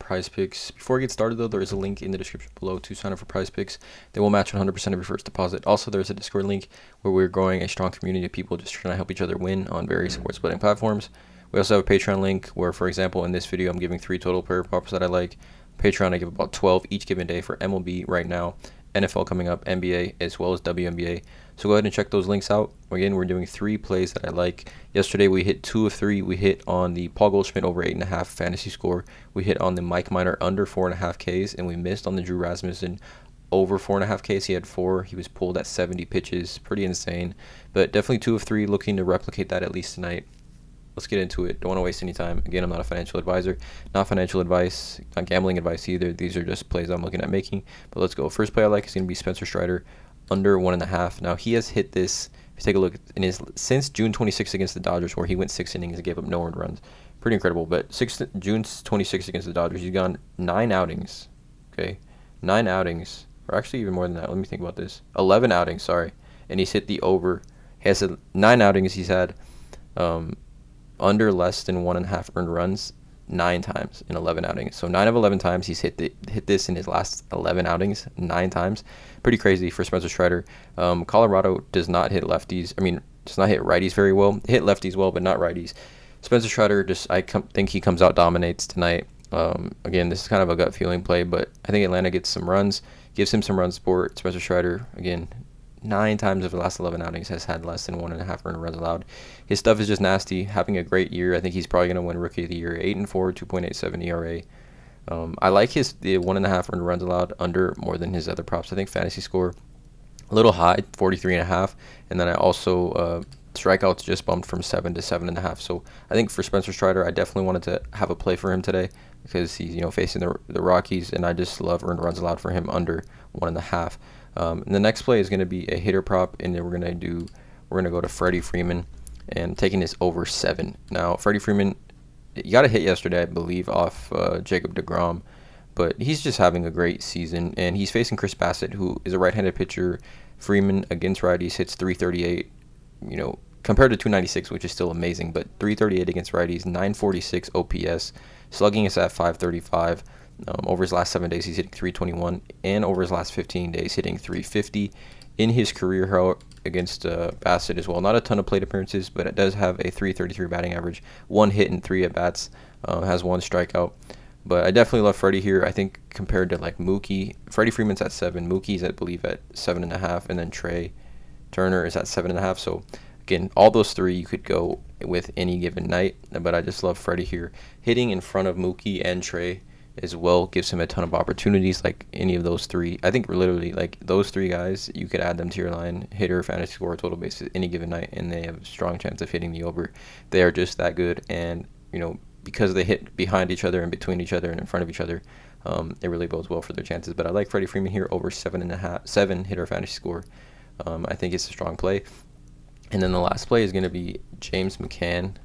PrizePicks. Before we get started though, there is a link in the description below to sign up for PrizePicks. They will match 100% of your first deposit. Also, there's a Discord link where we're growing a strong community of people just trying to help each other win on various sports betting platforms. We also have a Patreon link where, for example, in this video, I'm giving 3 total player props that I like. Patreon, I give about 12 each given day for MLB right now, NFL coming up, NBA, as well as WNBA. So go ahead and check those links out. Again, we're doing 3 plays that I like. Yesterday, we hit 2 of 3. We hit on the Paul Goldschmidt over 8.5 fantasy score. We hit on the Mike Minor under 4.5 Ks, and we missed on the Drew Rasmussen over 4.5 Ks. He had 4. He was pulled at 70 pitches. Pretty insane. But definitely 2 of 3, looking to replicate that at least tonight. Let's get into it. Don't want to waste any time. Again, I'm not a financial advisor. Not financial advice. Not gambling advice either. These are just plays I'm looking at making. But let's go. First play I like is going to be Spencer Strider under 1.5. Now, he has hit this. If you take a look in his since June 26th against the Dodgers, where he went 6 innings and gave up no earned runs. Pretty incredible. But June 26th against the Dodgers, he's gone 9 outings. Okay, 9 outings, or actually even more than that. Let me think about this. 11 outings, sorry, and he's hit the over. He has 9 outings. He's had under less than 1.5 earned runs 9 times in 11 outings. So 9 of 11 times he's hit this in his last 11 outings 9 times. Pretty crazy for Spencer Strider. Colorado does not hit lefties. Does not hit righties very well. Hit lefties well, but not righties. Spencer Strider think he comes out, dominates tonight. Again, this is kind of a gut feeling play, but I think Atlanta gets some runs, gives him some run support. Spencer Strider, again, 9 times of the last 11 outings has had less than 1.5 earned runs allowed. His stuff is just nasty. Having a great year. I think he's probably going to win Rookie of the Year. 8-4, 2.87 ERA. I like the 1.5 earned runs allowed under more than his other props. I think fantasy score a little high, 43.5, and then I also strikeouts just bumped from 7 to 7.5. So I think for Spencer Strider, I definitely wanted to have a play for him today because he's facing the Rockies, and I just love earned runs allowed for him under 1.5. And the next play is going to be a hitter prop, and then we're going to go to Freddie Freeman and taking this over 7. Now, Freddie Freeman, he got a hit yesterday, I believe, off Jacob deGrom, but he's just having a great season, and he's facing Chris Bassett, who is a right-handed pitcher. Freeman against righties hits 338, compared to 296, which is still amazing, but 338 against righties, 946 OPS, slugging is at 535. Over his last 7 days, he's hitting 321, and over his last 15 days, hitting 350. In his career against Bassett as well, not a ton of plate appearances, but it does have a 333 batting average, 1 hit and 3 at bats, has 1 strikeout. But I definitely love Freddie here. I think compared to like Mookie, Freddie Freeman's at 7, Mookie's I believe at 7.5, and then Trey Turner is at 7.5. So again, all those 3 you could go with any given night, but I just love Freddie here. Hitting in front of Mookie and Trey as well gives him a ton of opportunities. Like any of those 3, I think literally like those 3 guys, you could add them to your line, hitter, fantasy score, total bases any given night, and they have a strong chance of hitting the over. They are just that good, and because they hit behind each other and between each other and in front of each other, it really bodes well for their chances. But I like Freddie Freeman here over 7 hitter fantasy score. I think it's a strong play. And then the last play is going to be James McCann.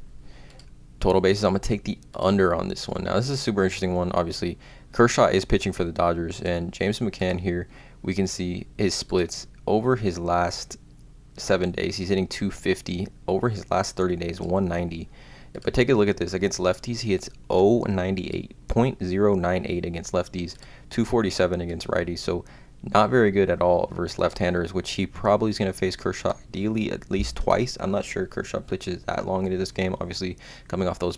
Total bases, I'm going to take the under on this one. Now, this is a super interesting one. Obviously, Kershaw is pitching for the Dodgers, and James McCann here, we can see his splits over his last 7 days. He's hitting 250. Over his last 30 days, 190. But take a look at this. Against lefties, he hits 0.98, .098 against lefties, 247 against righties. So not very good at all versus left-handers, which he probably is going to face Kershaw ideally at least twice. I'm not sure Kershaw pitches that long into this game. Obviously, coming off those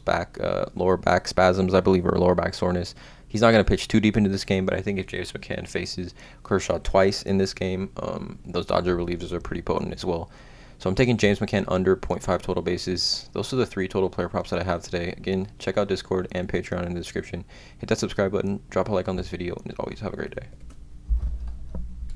lower back spasms, I believe, or lower back soreness. He's not going to pitch too deep into this game, but I think if James McCann faces Kershaw twice in this game, those Dodger relievers are pretty potent as well. So I'm taking James McCann under 0.5 total bases. Those are the 3 total player props that I have today. Again, check out Discord and Patreon in the description. Hit that subscribe button, drop a like on this video, and as always, have a great day.